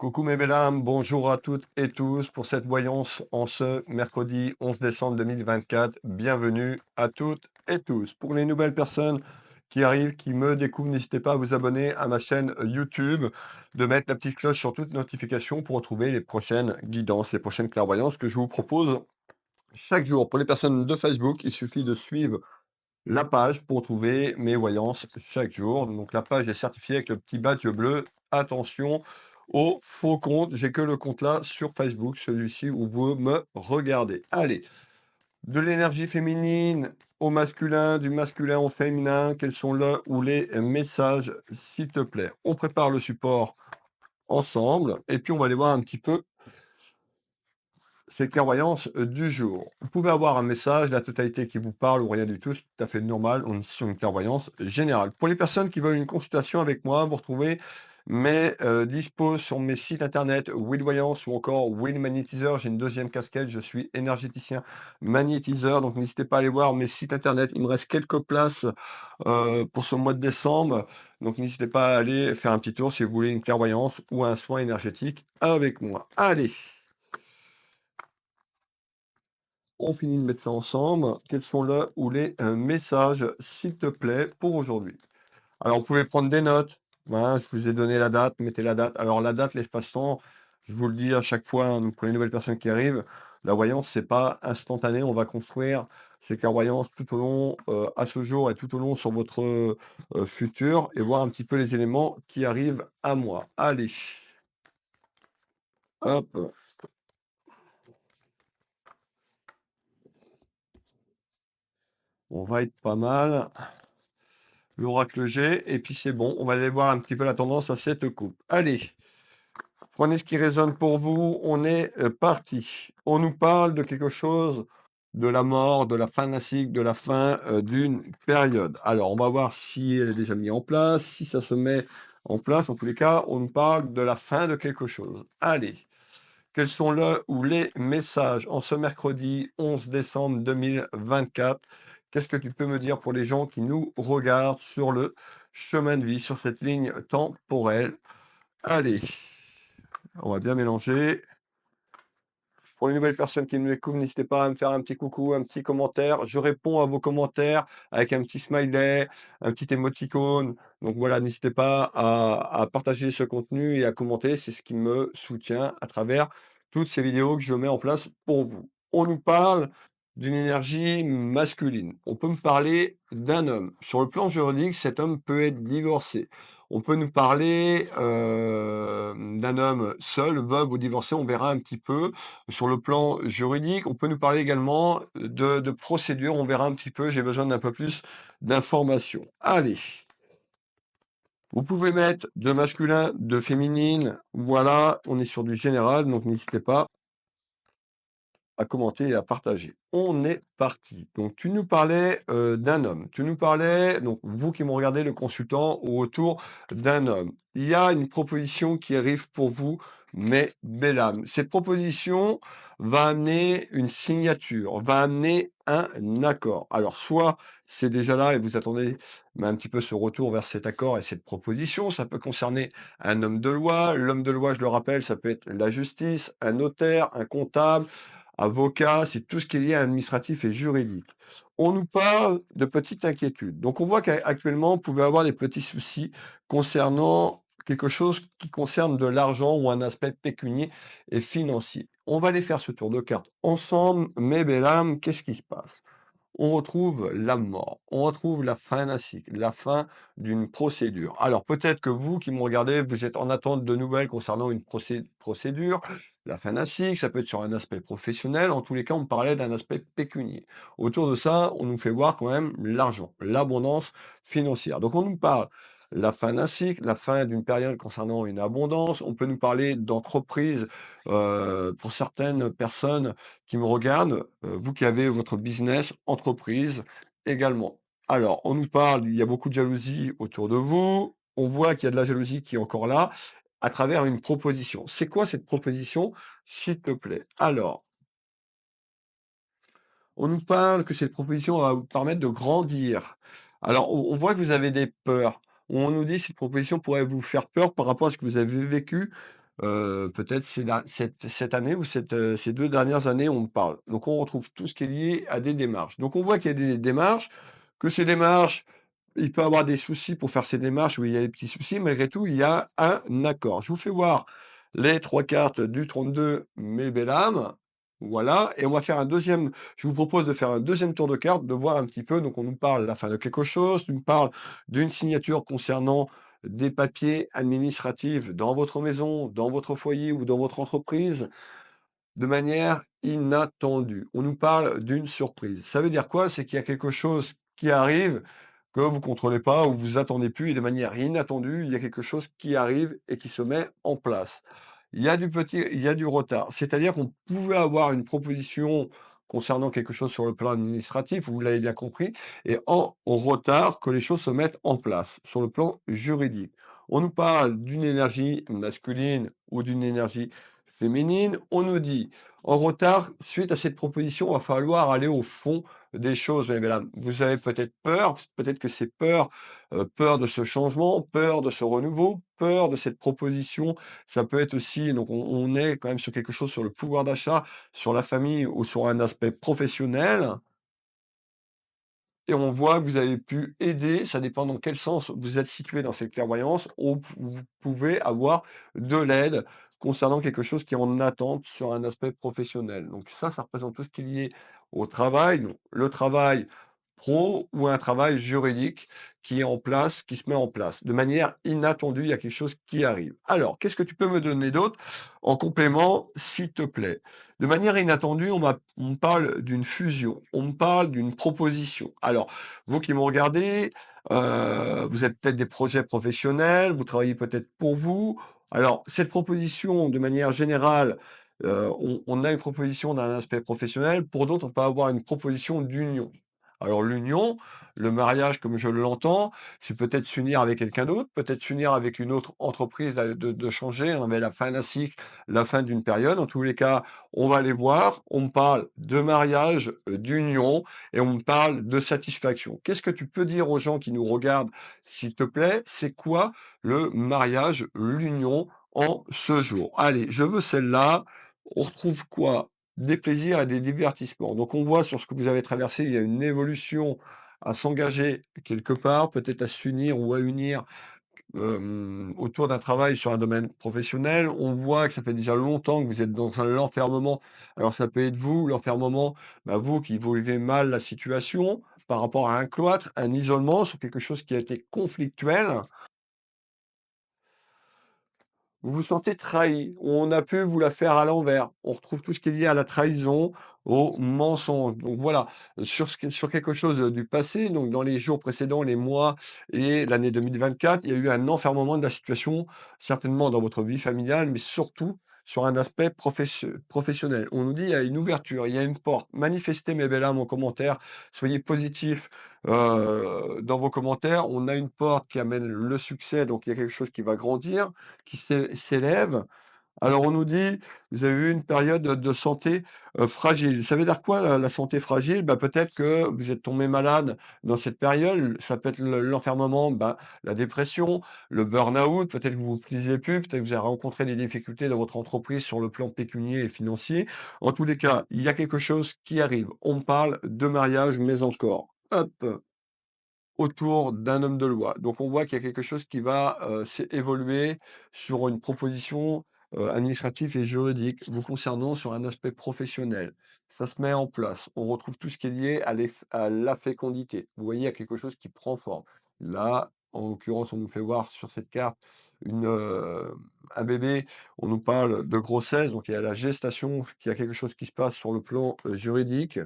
Coucou mes belles âmes, bonjour à toutes et tous pour cette voyance en ce mercredi 11 décembre 2024. Bienvenue à toutes et tous. Pour les nouvelles personnes qui arrivent, qui me découvrent, n'hésitez pas à vous abonner à ma chaîne YouTube, de mettre la petite cloche sur toutes notifications pour retrouver les prochaines guidances, les prochaines clairvoyances que je vous propose chaque jour. Pour les personnes de Facebook, il suffit de suivre la page pour trouver mes voyances chaque jour. Donc la page est certifiée avec le petit badge bleu. Attention au faux compte. J'ai que le compte là sur Facebook, celui-ci où vous me regardez. Allez, de l'énergie féminine au masculin, du masculin au féminin, quels sont là ou les messages, s'il te plaît. On prépare le support ensemble et puis on va aller voir un petit peu ces clairvoyances du jour. Vous pouvez avoir un message, la totalité qui vous parle ou rien du tout, c'est tout à fait normal. On est sur une clairvoyance générale. Pour les personnes qui veulent une consultation avec moi, vous retrouvez mes dispos sur mes sites internet Will Voyance ou encore Will Magnétiseur. J'ai une deuxième casquette, je suis énergéticien magnétiseur, donc n'hésitez pas à aller voir mes sites internet. Il me reste quelques places pour ce mois de décembre, donc n'hésitez pas à aller faire un petit tour si vous voulez une clairvoyance ou un soin énergétique avec moi. Allez! On finit de mettre ça ensemble. Quels sont là ou les messages, s'il te plaît, pour aujourd'hui? Alors, vous pouvez prendre des notes. Voilà, je vous ai donné la date, mettez la date. Alors, la date, l'espace-temps, je vous le dis à chaque fois, hein, donc pour les nouvelles personnes qui arrivent, la voyance, c'est pas instantané. On va construire ces clairvoyances tout au long, à ce jour et tout au long sur votre futur et voir un petit peu les éléments qui arrivent à moi. Allez, hop, on va être pas mal. L'oracle G, et puis c'est bon, on va aller voir un petit peu la tendance à cette coupe. Allez, prenez ce qui résonne pour vous, on est parti. On nous parle de quelque chose, de la mort, de la fin d'un cycle, de la fin d'une période. Alors, on va voir si elle est déjà mise en place, si ça se met en place. En tous les cas, on nous parle de la fin de quelque chose. Allez, quels sont le ou les messages en ce mercredi 11 décembre 2024? Qu'est-ce que tu peux me dire pour les gens qui nous regardent sur le chemin de vie, sur cette ligne temporelle? Allez, on va bien mélanger. Pour les nouvelles personnes qui nous découvrent, n'hésitez pas à me faire un petit coucou, un petit commentaire. Je réponds à vos commentaires avec un petit smiley, un petit émoticône. Donc voilà, n'hésitez pas à partager ce contenu et à commenter. C'est ce qui me soutient à travers toutes ces vidéos que je mets en place pour vous. On nous parle d'une énergie masculine. On peut me parler d'un homme. Sur le plan juridique, cet homme peut être divorcé. On peut nous parler d'un homme seul, veuve ou divorcé. On verra un petit peu. Sur le plan juridique, on peut nous parler également de procédure, on verra un petit peu, j'ai besoin d'un peu plus d'informations. Allez, vous pouvez mettre de masculin, de féminine, voilà, on est sur du général, donc n'hésitez pas à commenter et à partager. On est parti. Donc tu nous parlais d'un homme. Tu nous parlais, donc vous qui me regardez, le consultant, autour d'un homme. Il y a une proposition qui arrive pour vous, mais belle âme. Cette proposition va amener une signature, va amener un accord. Alors soit c'est déjà là et vous attendez mais un petit peu ce retour vers cet accord et cette proposition. Ça peut concerner un homme de loi. L'homme de loi, je le rappelle, ça peut être la justice, un notaire, un comptable, avocat, c'est tout ce qui est lié à administratif et juridique. On nous parle de petites inquiétudes. Donc on voit qu'actuellement, vous pouvez avoir des petits soucis concernant quelque chose qui concerne de l'argent ou un aspect pécunier et financier. On va aller faire ce tour de carte ensemble, mes belles âmes, qu'est-ce qui se passe? On retrouve la mort, on retrouve la fin d'un cycle, la fin d'une procédure. Alors peut-être que vous qui me regardez, vous êtes en attente de nouvelles concernant une procédure, la fin d'un cycle, ça peut être sur un aspect professionnel, en tous les cas on parlait d'un aspect pécunier. Autour de ça, on nous fait voir quand même l'argent, l'abondance financière. Donc on nous parle la fin d'un cycle, la fin d'une période concernant une abondance, on peut nous parler d'entreprise pour certaines personnes qui me regardent, vous qui avez votre business, entreprise également. Alors, on nous parle, il y a beaucoup de jalousie autour de vous. On voit qu'il y a de la jalousie qui est encore là à travers une proposition. C'est quoi cette proposition, s'il te plaît? Alors, on nous parle que cette proposition va vous permettre de grandir. Alors, on voit que vous avez des peurs. On nous dit que cette proposition pourrait vous faire peur par rapport à ce que vous avez vécu peut-être cette année ou ces 2 dernières années, on me parle. Donc on retrouve tout ce qui est lié à des démarches. Donc on voit qu'il y a des démarches, que ces démarches, il peut avoir des soucis pour faire ces démarches où il y a des petits soucis. Malgré tout, il y a un accord. Je vous fais voir les 3 cartes du 32, mes belles âmes. Voilà, et on va faire un deuxième. Je vous propose de faire un deuxième tour de cartes, de voir un petit peu. Donc on nous parle à la fin de quelque chose, on nous parle d'une signature concernant des papiers administratifs dans votre maison, dans votre foyer ou dans votre entreprise de manière inattendue. On nous parle d'une surprise. Ça veut dire quoi? C'est qu'il y a quelque chose qui arrive que vous contrôlez pas ou vous attendez plus et de manière inattendue, il y a quelque chose qui arrive et qui se met en place. Il y a du retard. C'est-à-dire qu'on pouvait avoir une proposition concernant quelque chose sur le plan administratif, vous l'avez bien compris, et en retard que les choses se mettent en place sur le plan juridique. On nous parle d'une énergie masculine ou d'une énergie féminine. On nous dit en retard, suite à cette proposition, il va falloir aller au fond des choses, mes mesdames. Vous avez peut-être que c'est peur, peur de ce changement, peur de ce renouveau, peur de cette proposition. Ça peut être aussi, donc on est quand même sur quelque chose sur le pouvoir d'achat, sur la famille ou sur un aspect professionnel. Et on voit que vous avez pu aider, ça dépend dans quel sens vous êtes situé dans cette clairvoyance, vous pouvez avoir de l'aide concernant quelque chose qui est en attente sur un aspect professionnel. Donc ça représente tout ce qui est lié au travail, donc le travail pro ou un travail juridique qui est en place, qui se met en place. De manière inattendue, il y a quelque chose qui arrive. Alors, qu'est-ce que tu peux me donner d'autre en complément, s'il te plaît? De manière inattendue, on me parle d'une fusion, on me parle d'une proposition. Alors, vous qui me regardez, vous avez peut-être des projets professionnels, vous travaillez peut-être pour vous. Alors, cette proposition, de manière générale, on a une proposition d'un aspect professionnel, pour d'autres, on peut avoir une proposition d'union. Alors l'union, le mariage comme je l'entends, c'est peut-être s'unir avec quelqu'un d'autre, peut-être s'unir avec une autre entreprise, de changer, hein, mais la fin d'un cycle, la fin d'une période. En tous les cas, on va les voir, on me parle de mariage, d'union et on me parle de satisfaction. Qu'est-ce que tu peux dire aux gens qui nous regardent, s'il te plaît? C'est quoi le mariage, l'union en ce jour? Allez, je veux celle-là. On retrouve quoi? Des plaisirs et des divertissements. Donc on voit sur ce que vous avez traversé, il y a une évolution à s'engager quelque part, peut-être à s'unir ou à unir autour d'un travail sur un domaine professionnel. On voit que ça fait déjà longtemps que vous êtes dans un enfermement. Alors ça peut être vous, l'enfermement, bah, vous qui vous vivez mal la situation par rapport à un cloître, un isolement sur quelque chose qui a été conflictuel. Vous vous sentez trahi, on a pu vous la faire à l'envers. On retrouve tout ce qui est lié à la trahison, au mensonge. Donc voilà, sur quelque chose, du passé, donc dans les jours précédents, les mois et l'année 2024, il y a eu un enfermement de la situation, certainement dans votre vie familiale, mais surtout sur un aspect professionnel. On nous dit: «Il y a une ouverture, il y a une porte». Manifestez mes belles âmes en commentaire, soyez positifs, dans vos commentaires. On a une porte qui amène le succès, donc il y a quelque chose qui va grandir qui s'élève. Alors on nous dit: «Vous avez eu une période de santé, fragile». Ça veut dire quoi la santé fragile? Bah, peut-être que vous êtes tombé malade dans cette période. Ça peut être l'enfermement, bah, la dépression, le burn-out, peut-être que vous vous plaisez plus, peut-être que vous avez rencontré des difficultés dans votre entreprise sur le plan pécunier et financier. En tous les cas, il y a quelque chose qui arrive. On me parle de mariage, mais encore. Hop! Autour d'un homme de loi. Donc on voit qu'il y a quelque chose qui va, évoluer sur une proposition, administrative et juridique vous concernant sur un aspect professionnel. Ça se met en place. On retrouve tout ce qui est lié à la fécondité. Vous voyez, il y a quelque chose qui prend forme. Là, en l'occurrence, on nous fait voir sur cette carte une, un bébé, on nous parle de grossesse, donc il y a la gestation, qu'il y a quelque chose qui se passe sur le plan, juridique.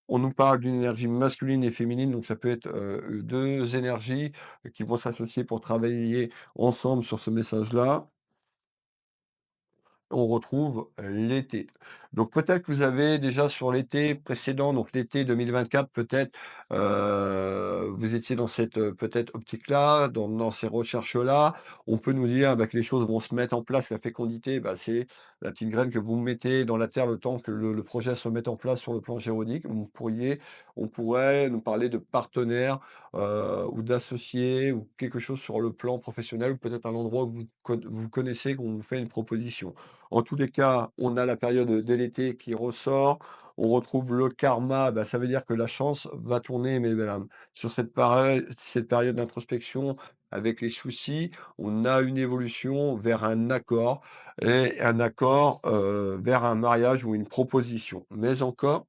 On nous parle d'une énergie masculine et féminine, donc ça peut être, 2 énergies qui vont s'associer pour travailler ensemble sur ce message-là. On retrouve l'été. Donc peut-être que vous avez déjà sur l'été précédent, donc l'été 2024 peut-être, vous étiez dans cette, peut-être optique-là, dans ces recherches-là. On peut nous dire, bah, que les choses vont se mettre en place. La fécondité, bah, c'est la petite graine que vous mettez dans la terre le temps que le projet se mette en place sur le plan géodique. On pourrait nous parler de partenaires, ou d'associés ou quelque chose sur le plan professionnel ou peut-être un endroit où vous connaissez, qu'on vous fait une proposition. En tous les cas, on a la période de l'été qui ressort. On retrouve le karma, bah, ça veut dire que la chance va tourner, mes belles âmes. Sur cette période d'introspection, avec les soucis, on a une évolution vers un accord et un accord vers un mariage ou une proposition. Mais encore,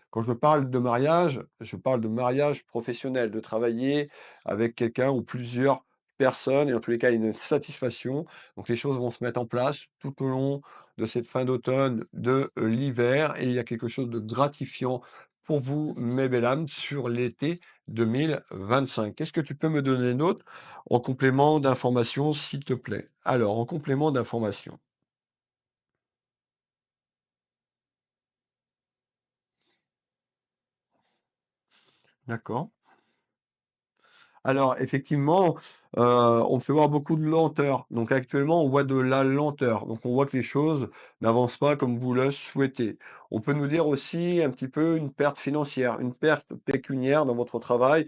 quand je parle de mariage professionnel, de travailler avec quelqu'un ou plusieurs personnes et en tous les cas, une satisfaction. Donc les choses vont se mettre en place tout au long de cette fin d'automne, de l'hiver et il y a quelque chose de gratifiant pour vous, mes belles âmes, sur l'été 2025. Qu'est-ce que tu peux me donner d'autre en complément d'information, s'il te plaît? Alors, en complément d'information, d'accord? Alors effectivement, on me fait voir beaucoup de lenteur. Donc actuellement, on voit de la lenteur. Donc on voit que les choses n'avancent pas comme vous le souhaitez. On peut nous dire aussi un petit peu une perte financière, une perte pécuniaire dans votre travail.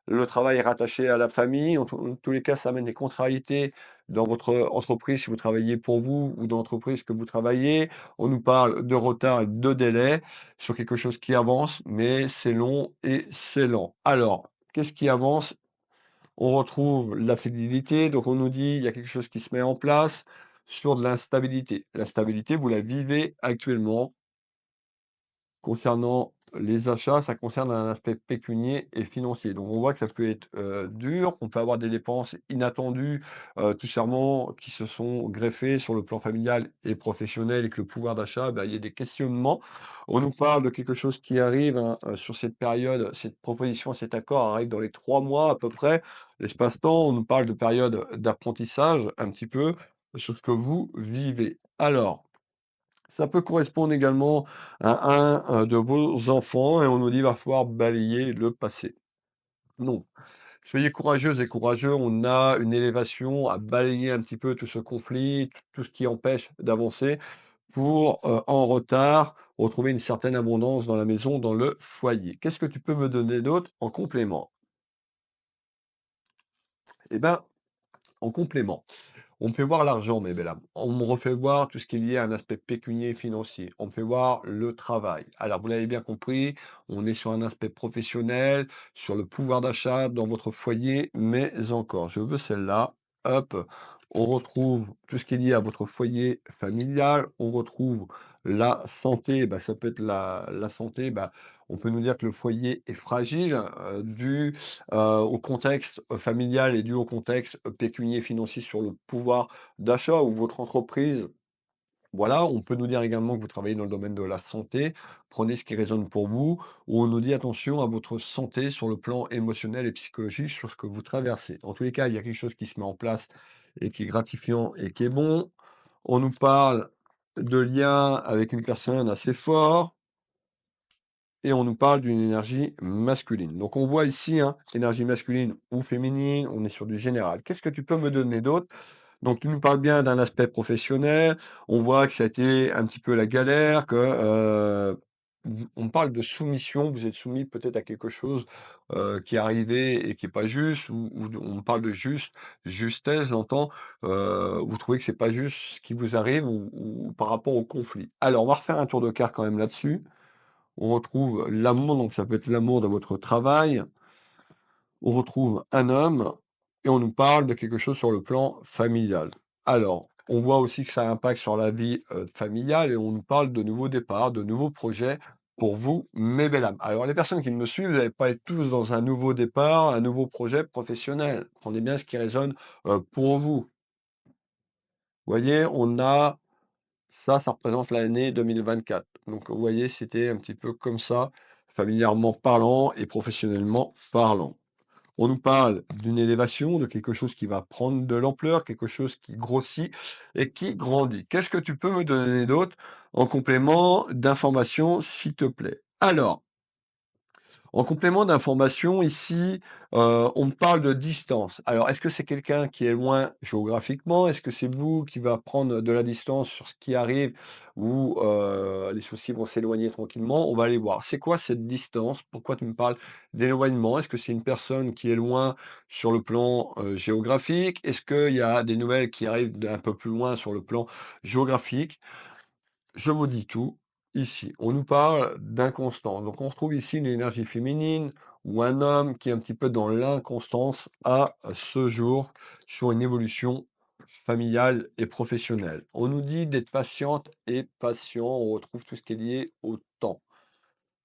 Le travail est rattaché à la famille. En tous les cas, ça amène des contrariétés dans votre entreprise si vous travaillez pour vous ou dans l'entreprise que vous travaillez. On nous parle de retard et de délai sur quelque chose qui avance, mais c'est long et c'est lent. Alors, qu'est-ce qui avance? On retrouve la fidélité, donc on nous dit: «Il y a quelque chose qui se met en place», sur de l'instabilité. L'instabilité, vous la vivez actuellement. Concernant les achats, ça concerne un aspect pécunier et financier. Donc on voit que ça peut être, dur, on peut avoir des dépenses inattendues, tout simplement qui se sont greffées sur le plan familial et professionnel et que le pouvoir d'achat, bah, il y a des questionnements. On nous parle de quelque chose qui arrive, hein, sur cette période, cette proposition, cet accord arrive dans les 3 mois à peu près, l'espace-temps. On nous parle de période d'apprentissage un petit peu sur ce que vous vivez. Alors ça peut correspondre également à un, de vos enfants et on nous dit: «Va falloir balayer le passé». Non, soyez courageuses et courageux, on a une élévation à balayer un petit peu tout ce conflit, tout ce qui empêche d'avancer pour, en retard, retrouver une certaine abondance dans la maison, dans le foyer. Qu'est-ce que tu peux me donner d'autre en complément? Eh ben, en complément, on me fait voir l'argent, mes belles âmes. On me refait voir tout ce qui est lié à un aspect pécunier et financier. On me fait voir le travail. Alors, vous l'avez bien compris, on est sur un aspect professionnel, sur le pouvoir d'achat dans votre foyer, mais encore, je veux celle-là. Hop, on retrouve tout ce qui est lié à votre foyer familial. On retrouve la santé. Bah, ça peut être la santé. Bah, on peut nous dire que le foyer est fragile, au contexte, familial et dû au contexte, pécunier financier sur le pouvoir d'achat ou votre entreprise. Voilà, on peut nous dire également que vous travaillez dans le domaine de la santé. Prenez ce qui résonne pour vous, ou on nous dit attention à votre santé sur le plan émotionnel et psychologique sur ce que vous traversez. En tous les cas, il y a quelque chose qui se met en place et qui est gratifiant et qui est bon. On nous parle de liens avec une personne assez fort. Et on nous parle d'une énergie masculine. Donc on voit ici, hein, énergie masculine ou féminine, on est sur du général. Qu'est-ce que tu peux me donner d'autre? Donc tu nous parles bien d'un aspect professionnel, on voit que ça a été un petit peu la galère, que on parle de soumission, vous êtes soumis peut-être à quelque chose qui est arrivé et qui n'est pas juste, ou on parle de justesse, j'entends, vous trouvez que c'est pas juste ce qui vous arrive ou par rapport au conflit. Alors on va refaire un tour de carte quand même là-dessus. On retrouve l'amour, donc ça peut être l'amour de votre travail. On retrouve un homme et on nous parle de quelque chose sur le plan familial. Alors, on voit aussi que ça a un impact sur la vie, familiale et on nous parle de nouveaux départs, de nouveaux projets pour vous, mes belles âmes. Alors les personnes qui me suivent, vous n'allez pas être tous dans un nouveau départ, un nouveau projet professionnel. Prenez bien ce qui résonne, pour vous. Vous voyez, on a ça représente l'année 2024. Donc vous voyez, c'était un petit peu comme ça, familièrement parlant et professionnellement parlant. On nous parle d'une élévation, de quelque chose qui va prendre de l'ampleur, quelque chose qui grossit et qui grandit. Qu'est-ce que tu peux me donner d'autre en complément d'information, s'il te plaît? Alors, en complément d'information, ici, on me parle de distance. Alors, est-ce que c'est quelqu'un qui est loin géographiquement? Est-ce que c'est vous qui va prendre de la distance sur ce qui arrive ou les soucis vont s'éloigner tranquillement? On va aller voir. C'est quoi cette distance? Pourquoi tu me parles d'éloignement? Est-ce que c'est une personne qui est loin sur le plan géographique? Est-ce qu'il y a des nouvelles qui arrivent d'un peu plus loin sur le plan géographique? Je vous dis tout. Ici, on nous parle d'inconstance. Donc, on retrouve ici une énergie féminine ou un homme qui est un petit peu dans l'inconstance à ce jour sur une évolution familiale et professionnelle. On nous dit d'être patiente et patient. On retrouve tout ce qui est lié au temps.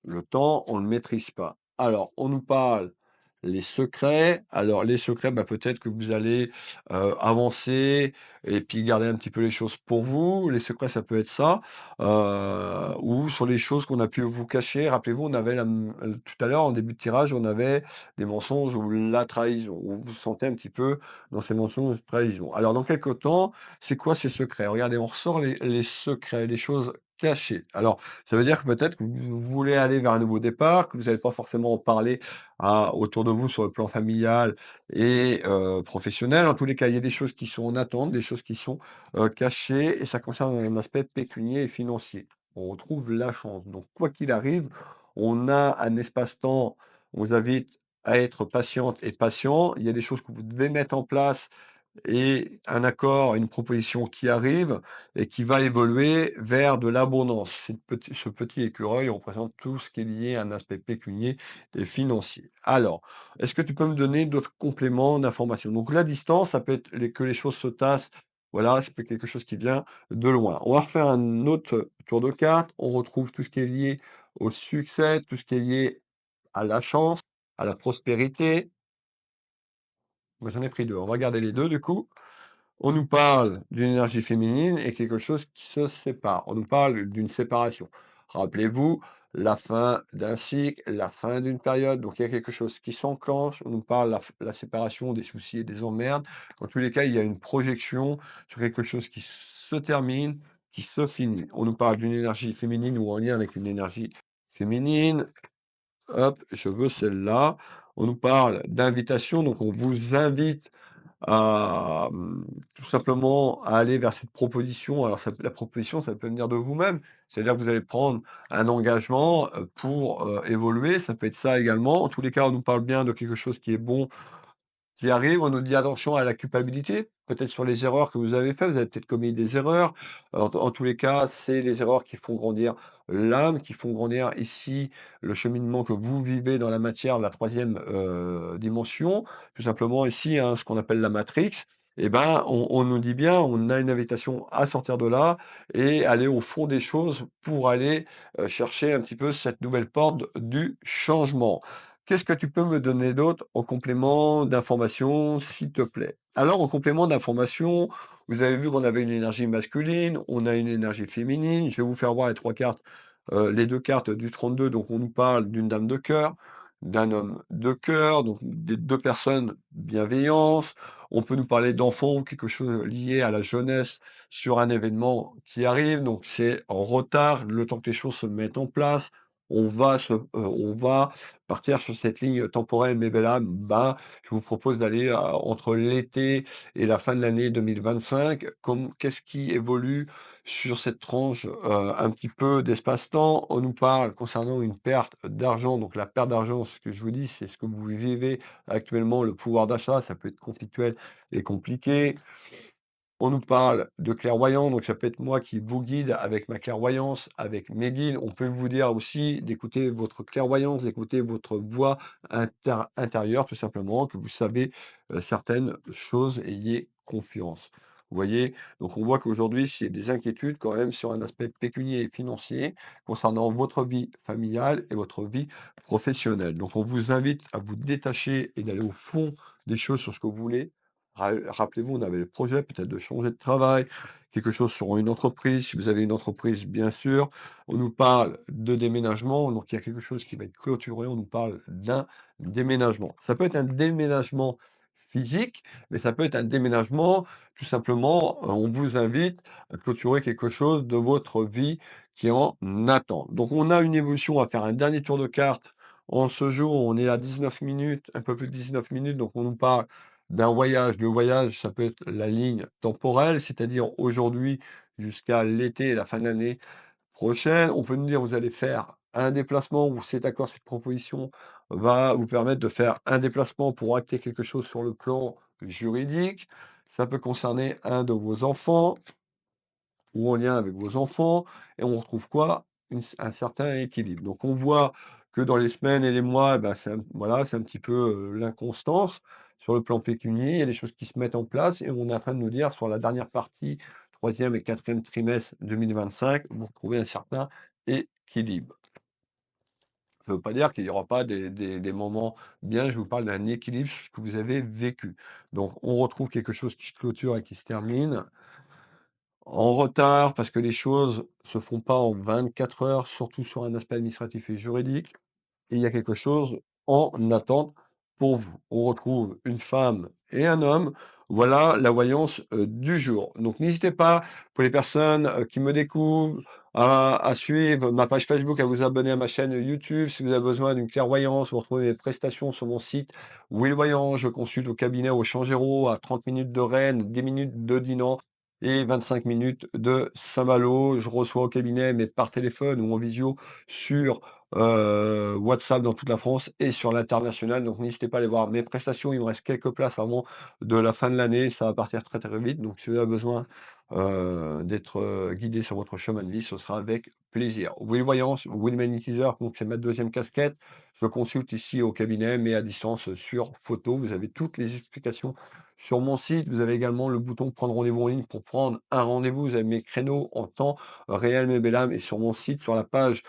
Le temps, on ne le maîtrise pas. Alors, on nous parle les secrets. Alors, les secrets, bah, peut-être que vous allez avancer et puis garder un petit peu les choses pour vous. Les secrets, ça peut être ça. Ou sur les choses qu'on a pu vous cacher. Rappelez-vous, on avait tout à l'heure, en début de tirage, on avait des mensonges ou la trahison. Vous vous sentez un petit peu dans ces mensonges, trahison. Alors, dans quelque temps, c'est quoi ces secrets? Regardez, on ressort les secrets, les choses cachées. Alors, ça veut dire que peut-être que vous voulez aller vers un nouveau départ, que vous n'allez pas forcément en parler autour de vous sur le plan familial et professionnel. En tous les cas, il y a des choses qui sont en attente, des choses qui sont cachées, et ça concerne un aspect pécunier et financier. On retrouve la chance. Donc, quoi qu'il arrive, on a un espace-temps. On vous invite à être patiente et patient. Il y a des choses que vous devez mettre en place et un accord, une proposition qui arrive et qui va évoluer vers de l'abondance. Ce petit écureuil représente tout ce qui est lié à un aspect pécunier et financier. Alors, est-ce que tu peux me donner d'autres compléments d'information? Donc la distance, ça peut être que les choses se tassent. Voilà, c'est quelque chose qui vient de loin. On va refaire un autre tour de carte. On retrouve tout ce qui est lié au succès, tout ce qui est lié à la chance, à la prospérité. Moi, j'en ai pris deux. On va regarder les deux du coup. On nous parle d'une énergie féminine et quelque chose qui se sépare. On nous parle d'une séparation. Rappelez-vous, la fin d'un cycle, la fin d'une période, donc il y a quelque chose qui s'enclenche. On nous parle la séparation des soucis et des emmerdes. Dans tous les cas, il y a une projection sur quelque chose qui se termine, qui se finit. On nous parle d'une énergie féminine ou en lien avec une énergie féminine. Hop, je veux celle-là. On nous parle d'invitation, donc on vous invite à, tout simplement à aller vers cette proposition. Alors la proposition, ça peut venir de vous-même. C'est-à-dire que vous allez prendre un engagement, pour, évoluer. Ça peut être ça également. En tous les cas, on nous parle bien de quelque chose qui est bon, qui arrive, on nous dit attention à la culpabilité, peut-être sur les erreurs que vous avez faites, vous avez peut-être commis des erreurs. En tous les cas, c'est les erreurs qui font grandir l'âme, qui font grandir ici le cheminement que vous vivez dans la matière, la troisième dimension. Tout simplement ici, hein, ce qu'on appelle la matrix. Eh ben, on nous dit bien, on a une invitation à sortir de là et aller au fond des choses pour aller chercher un petit peu cette nouvelle porte du changement. Qu'est-ce que tu peux me donner d'autre en complément d'information, s'il te plaît? Alors, en complément d'information, vous avez vu qu'on avait une énergie masculine, on a une énergie féminine. Je vais vous faire voir les 3 cartes, les 2 cartes du 32. Donc on nous parle d'une dame de cœur, d'un homme de cœur, donc des 2 personnes bienveillantes. On peut nous parler d'enfants ou quelque chose lié à la jeunesse sur un événement qui arrive, donc c'est en retard, le temps que les choses se mettent en place. On va partir sur cette ligne temporelle, mes belles âmes, ben, je vous propose d'aller entre l'été et la fin de l'année 2025. Qu'est-ce qui évolue sur cette tranche un petit peu d'espace-temps? On nous parle concernant une perte d'argent. Donc la perte d'argent, ce que je vous dis, c'est ce que vous vivez actuellement, le pouvoir d'achat, ça peut être conflictuel et compliqué. On nous parle de clairvoyant, donc ça peut être moi qui vous guide avec ma clairvoyance, avec mes guides. On peut vous dire aussi d'écouter votre clairvoyance, d'écouter votre voix intérieure, tout simplement, que vous savez certaines choses, ayez confiance. Vous voyez? Donc on voit qu'aujourd'hui, s'il y a des inquiétudes quand même sur un aspect pécunier et financier concernant votre vie familiale et votre vie professionnelle. Donc on vous invite à vous détacher et d'aller au fond des choses sur ce que vous voulez. Rappelez-vous, on avait le projet peut-être de changer de travail, quelque chose sur une entreprise, si vous avez une entreprise, bien sûr. On nous parle de déménagement, donc il y a quelque chose qui va être clôturé, on nous parle d'un déménagement. Ça peut être un déménagement physique, mais ça peut être un déménagement, tout simplement, on vous invite à clôturer quelque chose de votre vie qui est en attend. Donc on a une évolution, on va faire un dernier tour de carte. En ce jour, on est à 19 minutes, un peu plus de 19 minutes, donc on nous parle d'un voyage. Le voyage, ça peut être la ligne temporelle, c'est-à-dire aujourd'hui jusqu'à l'été et la fin de l'année prochaine. On peut nous dire, vous allez faire un déplacement ou cet accord, cette proposition va vous permettre de faire un déplacement pour acter quelque chose sur le plan juridique. Ça peut concerner un de vos enfants ou en lien avec vos enfants, et on retrouve quoi? Un certain équilibre. Donc on voit que dans les semaines et les mois, eh ben, voilà, c'est un petit peu l'inconstance sur le plan pécunier, il y a des choses qui se mettent en place, et on est en train de nous dire sur la dernière partie, troisième et quatrième trimestre 2025, vous retrouvez un certain équilibre. Ça ne veut pas dire qu'il n'y aura pas des moments bien, je vous parle d'un équilibre sur ce que vous avez vécu. Donc on retrouve quelque chose qui se clôture et qui se termine en retard, parce que les choses se font pas en 24 heures, surtout sur un aspect administratif et juridique. Et il y a quelque chose en attente pour vous. On retrouve une femme et un homme. Voilà la voyance du jour. Donc n'hésitez pas, pour les personnes qui me découvrent, à suivre ma page Facebook, à vous abonner à ma chaîne YouTube. Si vous avez besoin d'une clairvoyance, vous retrouvez mes prestations sur mon site Will Voyant. Je consulte au cabinet au Changéro à 30 minutes de Rennes, 10 minutes de Dinan et 25 minutes de Saint-Malo. Je reçois au cabinet, mais par téléphone ou en visio sur WhatsApp dans toute la France et sur l'international. Donc n'hésitez pas à aller voir mes prestations. Il me reste quelques places avant de la fin de l'année. Ça va partir très très vite. Donc si vous avez besoin d'être guidé sur votre chemin de vie, ce sera avec plaisir. Will Voyance, Will Magnétiseur, donc c'est ma deuxième casquette. Je consulte ici au cabinet, mais à distance sur photo. Vous avez toutes les explications sur mon site. Vous avez également le bouton prendre rendez-vous en ligne pour prendre un rendez-vous. Vous avez mes créneaux en temps réel, mes belles âmes, et sur mon site, sur la page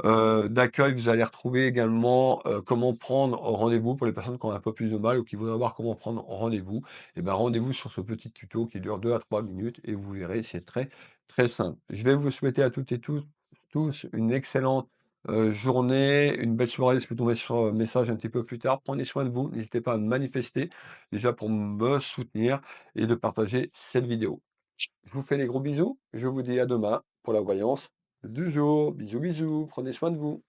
d'accueil, vous allez retrouver également, comment prendre rendez-vous pour les personnes qui ont un peu plus de mal ou qui voudraient voir comment prendre rendez-vous. Et ben, rendez-vous sur ce petit tuto qui dure 2 à 3 minutes, et vous verrez, c'est très, très simple. Je vais vous souhaiter à toutes et tous une excellente, journée, une belle soirée. Je peux tomber sur un message un petit peu plus tard. Prenez soin de vous, n'hésitez pas à me manifester, déjà pour me soutenir et de partager cette vidéo. Je vous fais des gros bisous. Je vous dis à demain pour la voyance du jour. Bisous, bisous. Prenez soin de vous.